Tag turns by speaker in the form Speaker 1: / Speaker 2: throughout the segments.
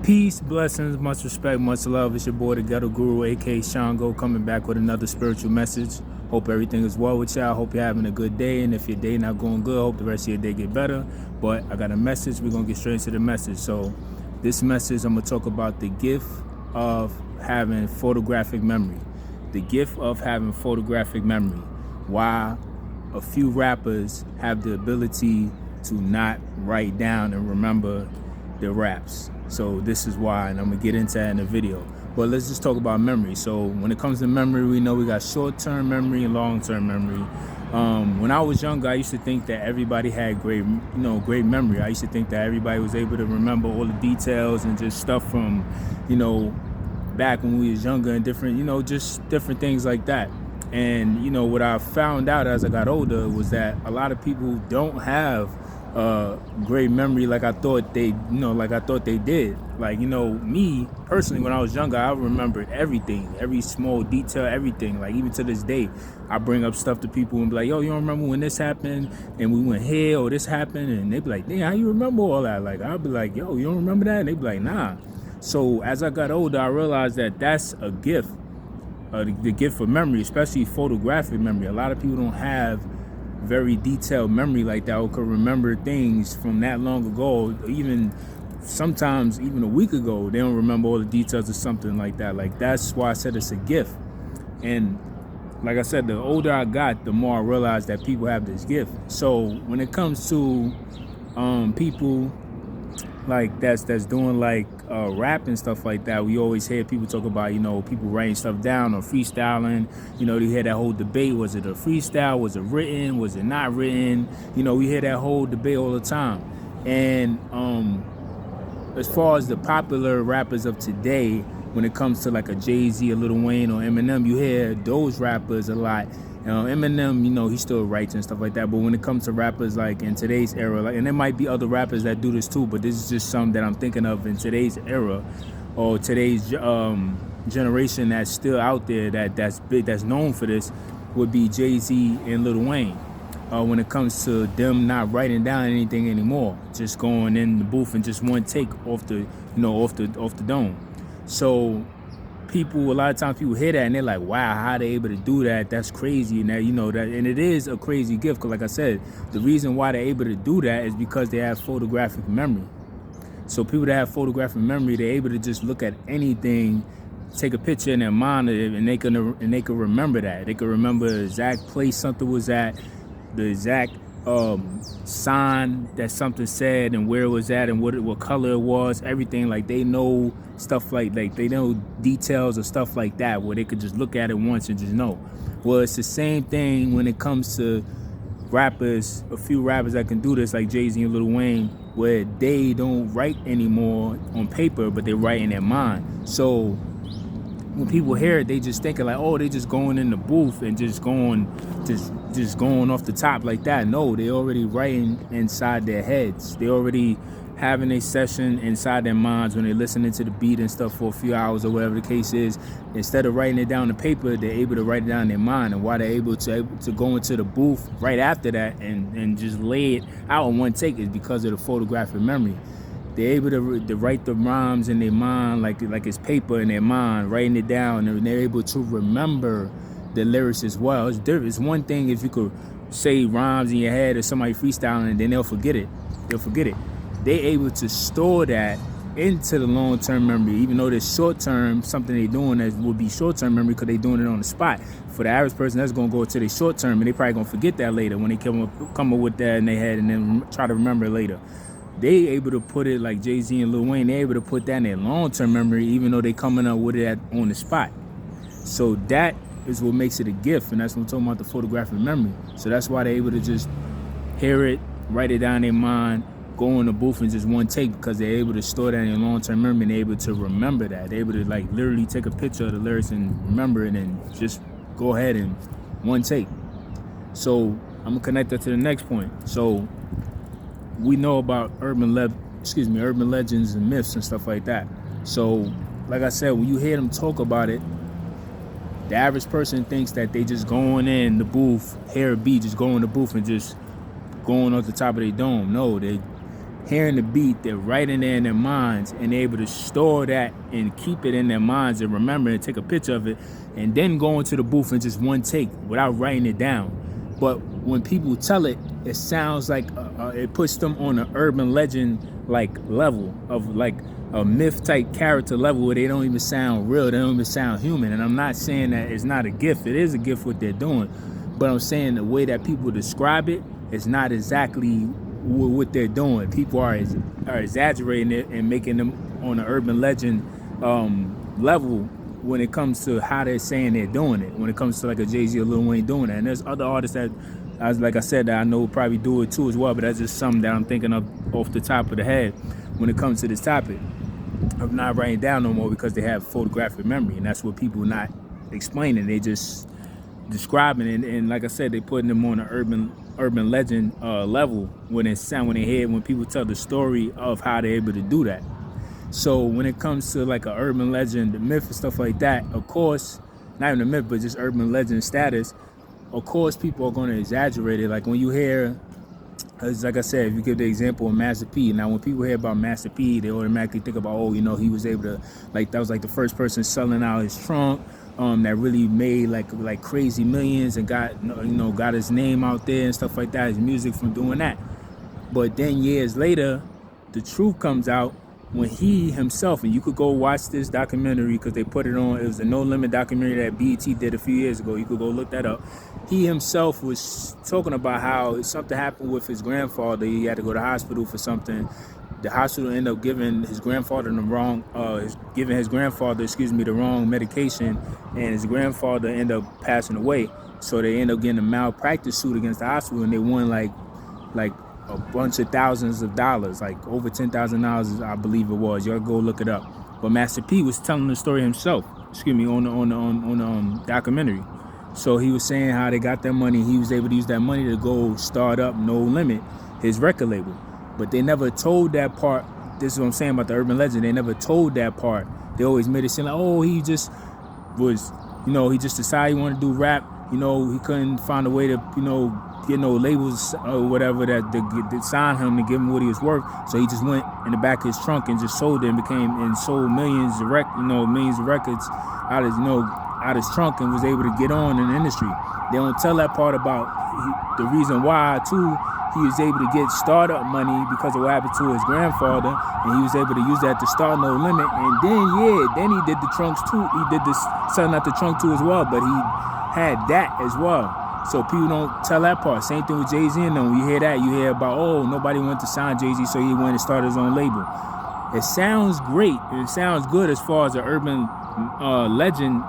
Speaker 1: Peace, blessings, much respect, much love. It's your boy, the Ghetto Guru, aka Shango, coming back with another spiritual message. Hope everything is well with y'all. Hope you're having a good day. And if your day not going good, hope the rest of your day get better. But I got a message. We're going to get straight into the message. So this message, I'm going to talk about the gift of having photographic memory. The gift of having photographic memory. Why a few rappers have the ability to not write down and remember their raps. So this is why, and I'm gonna get into that in the video. But let's just talk about memory. So when it comes to memory, we know we got short-term memory and long-term memory. When I was younger, I used to think that everybody had great memory. I used to think that everybody was able to remember all the details and just stuff from, back when we was younger and different, just different things like that. And what I found out as I got older was that a lot of people don't have great memory like I thought they did. Like, me personally, when I was younger, I remembered everything, every small detail, everything. Like, even to this day, I bring up stuff to people and be like, yo, you don't remember when this happened and we went here, or this happened? And they be like, damn, how you remember all that? Like, I'll be like, yo, you don't remember that? And they be like, nah. So as I got older, I realized that that's a gift, the gift of memory, especially photographic memory. A lot of people don't have very detailed memory like that, or could remember things from that long ago, even sometimes even a week ago. They don't remember all the details of something like that. Like, that's why I said it's a gift. And like I said, the older I got, the more I realized that people have this gift. So when it comes to people like that's doing like rap and stuff like that, we always hear people talk about, people writing stuff down or freestyling. They hear that whole debate. Was it a freestyle? Was it written? Was it not written? We hear that whole debate all the time. And as far as the popular rappers of today, when it comes to like a Jay-Z, a Lil Wayne, or Eminem, you hear those rappers a lot. Eminem, he still writes and stuff like that. But when it comes to rappers like in today's era, like, and there might be other rappers that do this too, but this is just some that I'm thinking of in today's era or today's generation that's still out there that's big, that's known for this, would be Jay-Z and Lil Wayne. When it comes to them not writing down anything anymore, just going in the booth and just one take off the dome. So a lot of times people hear that and they're like, wow, how they able to do that? That's crazy. And and it is a crazy gift, because like I said, the reason why they're able to do that is because they have photographic memory. So people that have photographic memory, they're able to just look at anything, take a picture in their mind, and they can remember that. They can remember the exact place something was at, the exact sign that something said, and where it was at, and what color it was, everything. Like, they know stuff like they know details of stuff like that, where they could just look at it once and just know. Well, it's the same thing when it comes to rappers, a few rappers that can do this, like Jay-Z and Lil Wayne, where they don't write anymore on paper, but they write in their mind. So when people hear it, they just thinking like, oh, they just going in the booth and just going off the top like that. No, they already writing inside their heads. They already having a session inside their minds when they're listening to the beat and stuff for a few hours or whatever the case is. Instead of writing it down on paper, they're able to write it down in their mind. And why they're able to go into the booth right after that and just lay it out in one take is because of the photographic memory. They're able to write the rhymes in their mind like it's paper in their mind, writing it down, and they're able to remember the lyrics as well. It's one thing if you could say rhymes in your head or somebody freestyling and then they'll forget it. They're able to store that into the long-term memory, even though there's short-term, something they're doing that would be short-term memory because they're doing it on the spot. For the average person, that's going to go to their short-term, and they probably going to forget that later when they come up with that in their head and then try to remember it later. They able to put it, like Jay-Z and Lil Wayne, they able to put that in their long-term memory, even though they coming up with it on the spot. So that is what makes it a gift, and that's what I'm talking about, the photographic memory. So that's why they're able to just hear it, write it down in their mind, go in the booth and just one take, because they're able to store that in their long-term memory, and they're able to remember that. They're able to like literally take a picture of the lyrics and remember it and just go ahead and one take. So I'm gonna connect that to the next point. So we know about urban legends and myths and stuff like that. So like I said, when you hear them talk about it, the average person thinks that they just going in the booth, hear a beat, just go in the booth and just going off the top of their dome. No, hearing the beat, they're writing it in their minds, and they're able to store that and keep it in their minds and remember and take a picture of it, and then go into the booth in just one take without writing it down. But when people tell it, it sounds like it puts them on an urban legend like level of like a myth type character level where they don't even sound real, they don't even sound human. And I'm not saying that it's not a gift, it is a gift what they're doing, but I'm saying the way that people describe it is not exactly what they're doing. People are exaggerating it and making them on an urban legend level when it comes to how they're saying they're doing it. When it comes to like a Jay-Z or Lil Wayne doing that, and there's other artists that, like I said, that I know probably do it too as well. But that's just something that I'm thinking of off the top of the head when it comes to this topic of not writing down no more because they have photographic memory, and that's what people are not explaining. They just describing it, and like I said, they putting them on an urban legend level when people tell the story of how they're able to do that. So when it comes to like an urban legend, the myth and stuff like that, of course, not even a myth, but just urban legend status, of course people are going to exaggerate it. Like when you hear, like I said, if you give the example of Master P. Now when people hear about Master P, they automatically think about, oh, he was able to, like, that was like the first person selling out his trunk, that really made like crazy millions and got his name out there and stuff like that, his music from doing that. But then years later, the truth comes out when he himself, and you could go watch this documentary because they put it on, it was a No Limit documentary that BET did a few years ago, you could go look that up. He himself was talking about how something happened with his grandfather. He had to go to the hospital for something. The hospital ended up giving his grandfather the wrong medication, and his grandfather ended up passing away. So they ended up getting a malpractice suit against the hospital, and they won like a bunch of thousands of dollars, like over $10,000, I believe it was. Y'all go look it up. But Master P was telling the story himself. On the documentary. So he was saying how they got their money. He was able to use that money to go start up No Limit, his record label. But they never told that part. This is what I'm saying about the urban legend. They never told that part. They always made it seem like, oh, he just was, he just decided he wanted to do rap. He couldn't find a way to, get no labels or whatever that signed him to give him what he was worth. So he just went in the back of his trunk and just sold it and sold millions of records out of his trunk and was able to get on in the industry. They don't tell that part about the reason why too. He was able to get startup money because of what happened to his grandfather, and he was able to use that to start No Limit. And then he did the trunks too. He did this selling out the trunk too as well, but he had that as well. So people don't tell that part. Same thing with Jay-Z and them. You hear that, you hear about, oh, nobody wanted to sign Jay-Z, so he went and started his own label. It sounds great. It sounds good as far as an urban legend,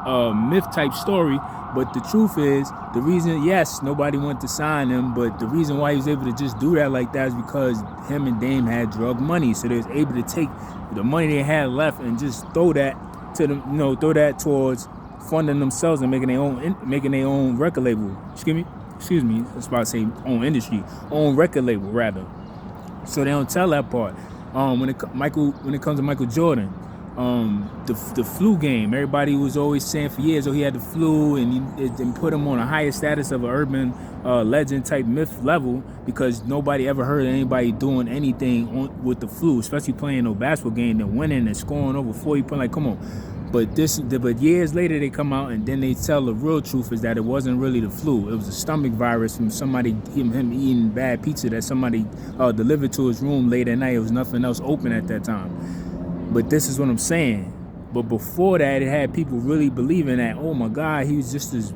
Speaker 1: myth type story. But the truth is, the reason, yes, nobody wanted to sign him, but the reason why he was able to just do that like that is because him and Dame had drug money. So they was able to take the money they had left and just throw that to them, throw that towards funding themselves and making their own record label. Excuse me. I was about to say own industry, own record label rather. So they don't tell that part. When it comes to Michael Jordan, the flu game, everybody was always saying for years, oh, he had the flu, and put him on a higher status of an urban legend type myth level because nobody ever heard of anybody doing anything with the flu, especially playing no basketball game and winning and scoring over 40 points. Like, come on. But years later they come out and then they tell the real truth is that it wasn't really the flu. It was a stomach virus from somebody, him eating bad pizza that somebody delivered to his room late at night. It was nothing else open at that time. But this is what I'm saying. But before that, it had people really believing that, oh my God, he was just this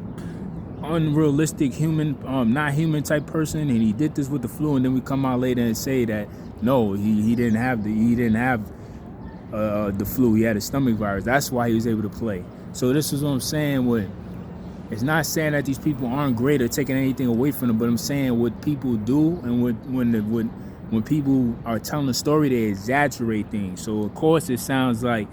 Speaker 1: unrealistic human, not human type person, and he did this with the flu. And then we come out later and say that no, he didn't have the flu. He had a stomach virus. That's why he was able to play. So this is what I'm saying. It's not saying that these people aren't great or taking anything away from them, but I'm saying what people do and when people are telling a story, they exaggerate things. So of course it sounds like,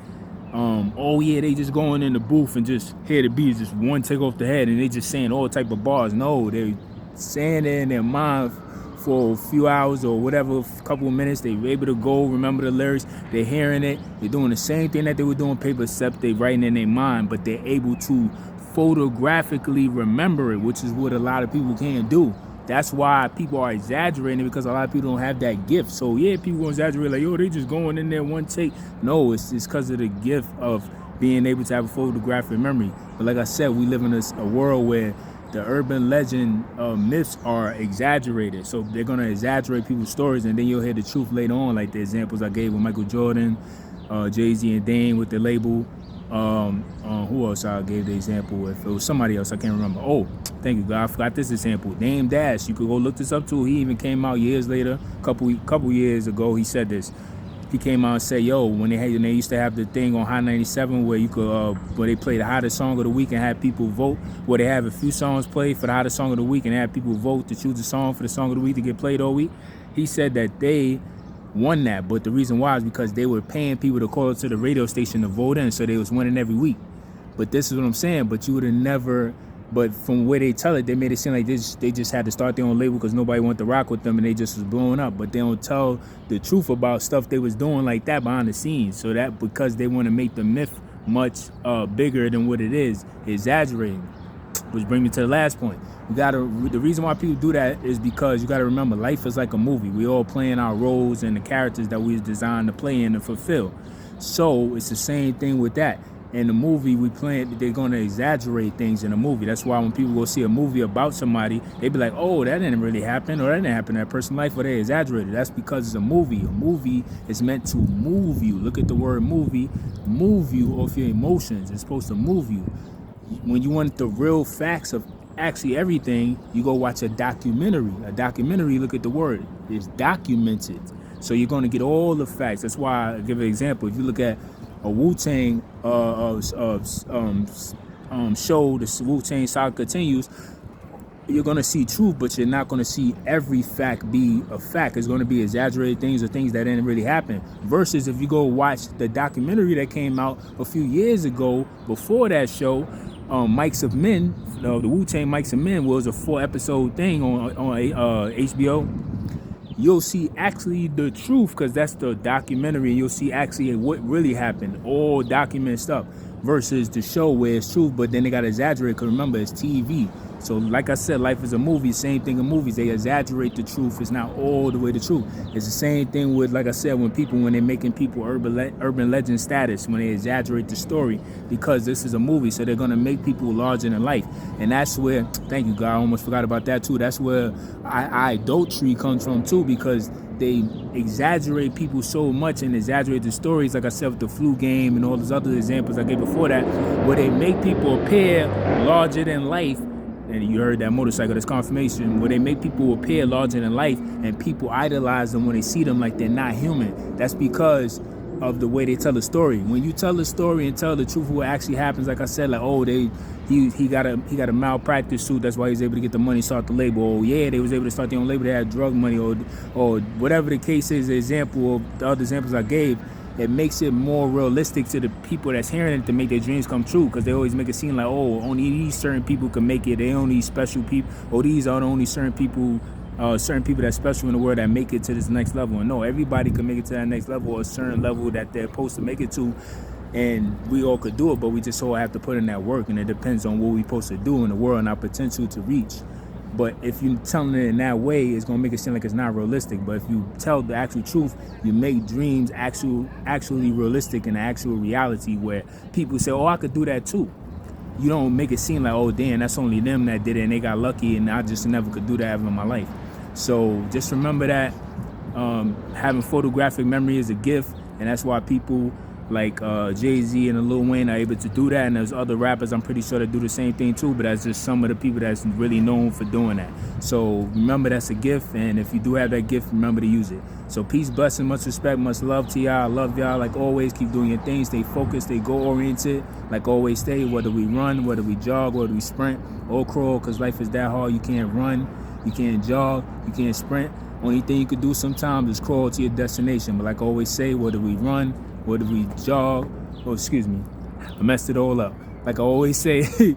Speaker 1: oh yeah, they just going in the booth and just hear the beat, just one take off the head, and they just saying all type of bars. No, they're saying it in their mind for a few hours or whatever, a couple of minutes. They're able to go remember the lyrics. They're hearing it. They're doing the same thing that they were doing on paper, except they're writing in their mind, but they're able to photographically remember it, which is what a lot of people can't do. That's why people are exaggerating, because a lot of people don't have that gift. So yeah, people gonna exaggerate like, yo, they just going in there one take. No, it's because of the gift of being able to have a photographic memory. But like I said, we live in a world where the urban legend myths are exaggerated. So they're gonna exaggerate people's stories, and then you'll hear the truth later on, like the examples I gave with Michael Jordan, Jay-Z and Dame with the label. Who else I gave the example with? It was somebody else, I can't remember. Oh, thank you, God, I forgot this example. Dame Dash, you could go look this up too. He even came out years later, couple years ago, he said this. He came out and said, yo, when they used to have the thing on Hot 97 where you could where they play the hottest song of the week and have people vote, where they have a few songs played for the hottest song of the week and have people vote to choose a song for the song of the week to get played all week. He said that they won that, but the reason why is because they were paying people to call to the radio station to vote in, so they was winning every week. But this is what I'm saying, but you would have never, but from where they tell it, they made it seem like they just had to start their own label because nobody wanted to rock with them and they just was blowing up. But they don't tell the truth about stuff they was doing like that behind the scenes. So that because they want to make the myth much bigger than what it is, exaggerating. Which brings me to the last point. The reason why people do that is because you got to remember, life is like a movie. We all playing our roles and the characters that we was designed to play in and fulfill. So it's the same thing with that. In the movie they're going to exaggerate things in a movie. That's why when people go see a movie about somebody, they be like, oh, that didn't really happen, or that didn't happen in that person's life, or they exaggerated. That's because it's a movie. A movie is meant to move you. Look at the word movie. Move you off your emotions. It's supposed to move you. When you want the real facts of actually everything, you go watch a documentary. A documentary, look at the word, is documented. So you're going to get all the facts. That's why I give an example. If you look at a Wu-Tang show, the Wu-Tang Saga Continues, you're going to see truth, but you're not going to see every fact be a fact. It's going to be exaggerated things or things that didn't really happen. Versus if you go watch the documentary that came out a few years ago before that show, Mics of Men, the Wu-Tang Mics of Men was a 4-episode thing on HBO. You'll see actually the truth, because that's the documentary, and you'll see actually what really happened, all documented stuff, versus the show where it's truth, but then they got to exaggerate, because remember, it's TV. So like I said, life is a movie. Same thing in movies. They exaggerate the truth. It's not all the way the truth. It's the same thing with, like I said, when they're making people urban legend status, when they exaggerate the story, because this is a movie. So they're going to make people larger than life. And that's where, thank you, God, I almost forgot about that too. That's where idolatry comes from too, because they exaggerate people so much and exaggerate the stories, like I said, with the flu game and all those other examples I gave before that, where they make people appear larger than life. And you heard that motorcycle, that's confirmation, where they make people appear larger than life and people idolize them when they see them like they're not human. That's because of the way they tell the story. When you tell the story and tell the truth of what actually happens, like I said, like, oh, he got a malpractice suit, that's why he's able to get the money, start the label. Oh yeah, they was able to start their own label, they had drug money, or whatever the case is, the example of the other examples I gave. It makes it more realistic to the people that's hearing it to make their dreams come true, because they always make it seem like, oh, only these certain people can make it. They only special people, or these are the only certain people that's special in the world that make it to this next level. And no, everybody can make it to that next level, or a certain level that they're supposed to make it to, and we all could do it, but we just all have to put in that work, and it depends on what we're supposed to do in the world and our potential to reach. But if you're telling it in that way, it's going to make it seem like it's not realistic. But if you tell the actual truth, you make dreams actually realistic in the actual reality, where people say, oh, I could do that too. You don't make it seem like, oh, damn, that's only them that did it and they got lucky and I just never could do that ever in my life. So just remember that having photographic memory is a gift, and that's why people like Jay-Z and Lil Wayne are able to do that, and there's other rappers I'm pretty sure that do the same thing too, but that's just some of the people that's really known for doing that. So remember, that's a gift, and if you do have that gift, remember to use it. So peace, blessing, much respect, much love to y'all. I love y'all. Like always, keep doing your thing, stay focused, stay goal-oriented. Like always stay, whether we run, whether we jog, whether we sprint or crawl, because life is that hard. You can't run, you can't jog, you can't sprint. Only thing you could do sometimes is crawl to your destination. But like I always say, whether we run, whether we jog, I messed it all up. Like I always say,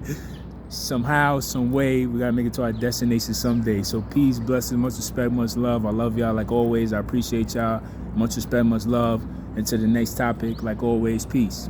Speaker 1: somehow, some way, we gotta make it to our destination someday. So peace, blessings, much respect, much love. I love y'all like always. I appreciate y'all. Much respect, much love. And to the next topic, like always, peace.